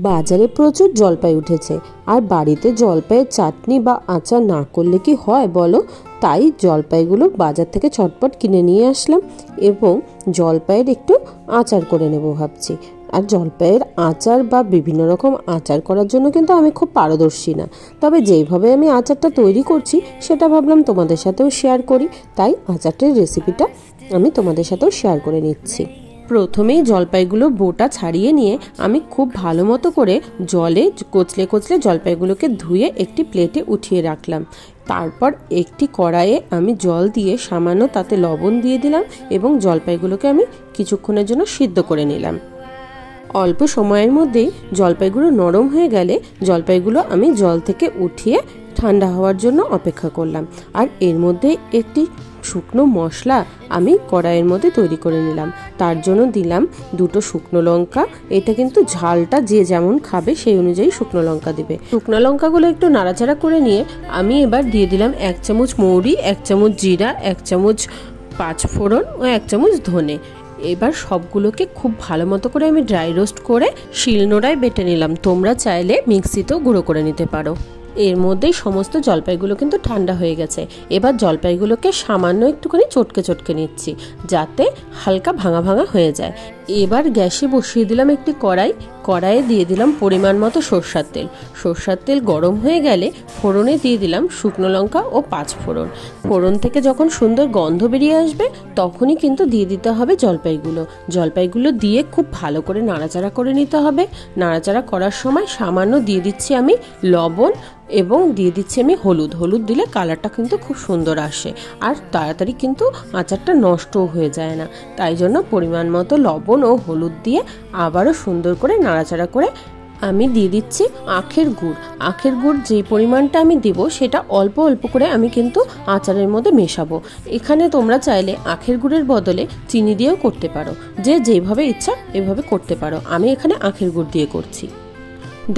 বাজারে প্রচুর জলপাই উঠেছে, আর বাড়িতে জলপাইয়ের চাটনি বা আচার না করলে কি হয় বলো। তাই জলপাইগুলো বাজার থেকে চটপট কিনে নিয়ে আসলাম এবং জলপাইয়ের একটু আচার করে নেব ভাবছি। আর জলপাইয়ের আচার বা বিভিন্ন রকম আচার করার জন্য কিন্তু আমি খুব পারদর্শী না, তবে যেইভাবে আমি আচারটা তৈরি করছি সেটা ভাবলাম তোমাদের সাথেও শেয়ার করি, তাই আচারটির রেসিপিটা আমি তোমাদের সাথেও শেয়ার করে নিচ্ছি। প্রথমেই জলপাইগুলো বোটা ছাড়িয়ে নিয়ে আমি খুব ভালো মতো করে জলে কচলে কচলে জলপাইগুলোকে ধুয়ে একটি প্লেটে উঠিয়ে রাখলাম। তারপর একটি কড়াইয়ে আমি জল দিয়ে সামান্য তাতে লবণ দিয়ে দিলাম এবং জলপাইগুলোকে আমি কিছুক্ষণের জন্য সিদ্ধ করে নিলাম। অল্প সময়ের মধ্যেই জলপাইগুলো নরম হয়ে গেলে জলপাইগুলো আমি জল থেকে উঠিয়ে ঠান্ডা হওয়ার জন্য অপেক্ষা করলাম। আর এর মধ্যে একটি শুকনো মশলা আমি কড়াইয়ের মধ্যে তৈরি করে নিলাম। তার জন্য দিলাম 2টো শুকনো লঙ্কা। এটা কিন্তু ঝালটা যে যেমন খাবে সেই অনুযায়ী শুকনো লঙ্কা দিবে। শুকনো লঙ্কাগুলো একটু নাড়াচাড়া করে নিয়ে আমি এবার দিয়ে দিলাম 1 চামচ মৌরি, 1 চামচ জিরা, 1 চামচ পাঁচফোড়ন ও 1 চামচ ধনে। এবার সবগুলোকে খুব ভালো মতো করে আমি ড্রাই রোস্ট করে শিলনোড়ায় বেটে নিলাম। তোমরা চাইলে মিক্সিতেও গুঁড়ো করে নিতে পারো। এর মধ্যেই সমস্ত জলপাইগুলো কিন্তু ঠান্ডা হয়ে গেছে। এবার জলপাইগুলোকে সামান্য একটুখানি চটকে চটকে নিচ্ছি যাতে হালকা ভাঙা ভাঙা হয়ে যায়। এবার গ্যাসে বসিয়ে দিলাম একটি কড়াইয়ে দিয়ে দিলাম পরিমাণ মতো সরষার তেল। সরষার তেল গরম হয়ে গেলে ফোড়নে দিয়ে দিলাম শুকনো লঙ্কা ও পাঁচফোড়ন। ফোড়ন থেকে যখন সুন্দর গন্ধ বেরিয়ে আসবে তখনই কিন্তু দিয়ে দিতে হবে জলপাইগুলো দিয়ে খুব ভালো করে নাড়াচাড়া করে নিতে হবে। নাড়াচাড়া করার সময় সামান্য দিয়ে দিচ্ছি আমি লবণ এবং দিয়ে দিচ্ছি আমি হলুদ দিলে কালারটা কিন্তু খুব সুন্দর আসে আর তাড়াতাড়ি কিন্তু আচারটা নষ্টও হয়ে যায় না। তাই জন্য পরিমাণ মতো লবণ ও হলুদ দিয়ে আবারও সুন্দর করে নাড়াচাড়া করে আমি দিয়ে দিচ্ছি আখের গুড়। যে পরিমাণটা আমি দেব সেটা অল্প অল্প করে আমি কিন্তু আচারের মধ্যে মেশাবো। এখানে তোমরা চাইলে আখের গুড়ের বদলে চিনি দিয়েও করতে পারো, যে যেভাবে ইচ্ছা এভাবে করতে পারো। আমি এখানে আখের গুড় দিয়ে করছি।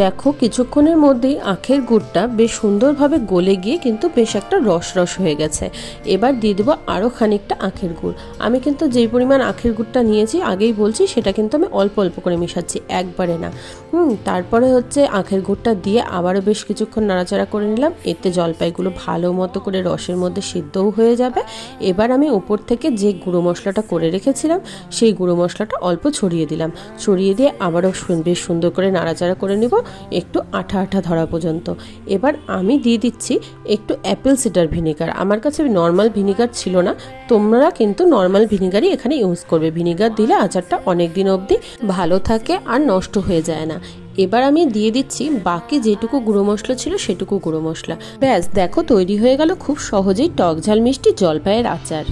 দেখো কিছুক্ষণের মধ্যেই আখের গুড়টা বেশ সুন্দরভাবে গলে গিয়ে কিন্তু বেশ একটা রস হয়ে গেছে। এবার দিয়ে দেবো আরও খানিকটা আখের গুড়। আমি কিন্তু যেই পরিমাণ আখের গুড়টা নিয়েছি আগেই বলছি সেটা কিন্তু আমি অল্প অল্প করে মেশাচ্ছি, একবারে না। তারপরে হচ্ছে আখের গুড়টা দিয়ে আবারও বেশ কিছুক্ষণ নাড়াচাড়া করে নিলাম। এতে জলপাইগুলো ভালো মতো করে রসের মধ্যে সিদ্ধও হয়ে যাবে। এবার আমি উপর থেকে যে গুঁড়ো মশলাটা করে রেখেছিলাম সেই গুঁড়ো মশলাটা অল্প ছড়িয়ে দিলাম। ছড়িয়ে দিয়ে আবারও বেশ সুন্দর করে নাড়াচাড়া করে নেব একটু আঠা ধরা পর্যন্ত। এবার আমি দিয়ে দিচ্ছি একটু অ্যাপেল সিডার ভিনেগার। আমার কাছে নর্মাল ভিনেগার ছিল না, তোমরা কিন্তু নর্মাল ভিনেগারই এখানে ইউজ করবে। ভিনেগার দিলে আচারটা অনেক দিন অবধি ভালো থাকে আর নষ্ট হয়ে যায় না। এবার আমি দিয়ে দিচ্ছি বাকি যেটুকু গুঁড়ো মশলা ছিল সেটুকু গুঁড়ো মশলা। ব্যাস দেখো তৈরি হয়ে গেল খুব সহজেই টক ঝাল মিষ্টি জলপাইয়ের আচার।